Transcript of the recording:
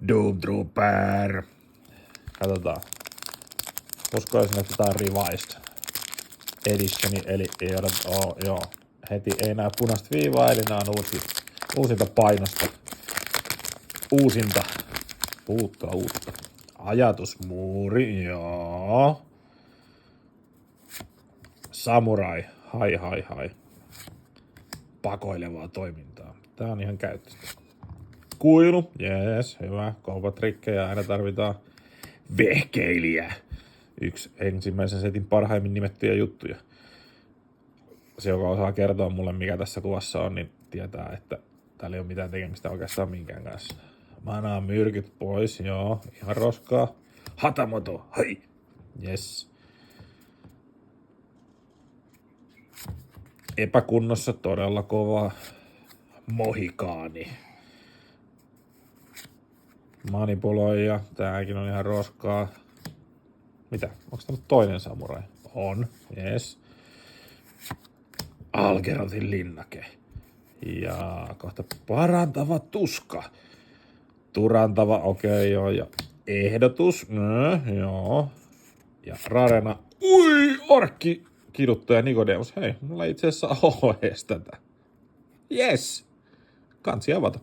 Doom Trooper. Katsotaan. Uskoisin, että tää on revised editioni, eli ei odota, joo. Heti ei näe punaista viivaa, eli nää on uusinta painosta. Uutta. Ajatusmuuri, joo. Samurai, hai. Pakoilevaa toimintaa. Tää on ihan käyttöistä. Kuilu, jees, hyvä. Kombatrikkejä aina tarvitaan. Vehkeilijä. Yksi ensimmäisen setin parhaimmin nimettyjä juttuja. Se, joka osaa kertoa mulle, mikä tässä kuvassa on, niin tietää, että täällä ei ole mitään tekemistä oikeastaan minkään kanssa. Manaa myrkyt pois, joo. Ihan roskaa. Hatamoto, hai. Yes. Epäkunnossa todella kova. Mohikaani. Manipuloija. Tääkin on ihan roskaa. Mitä? Onko tämä toinen samurai? On. Yes. Algerotin linnake. Ja kohta parantava tuska. Turantava, okei, joo. Ja ehdotus. Joo. Ja Rarena. Ui, orkki. Kiduttaja Nikodemus. Hei, mulla itse asiassa ole edes tätä. Yes. Kansi avata.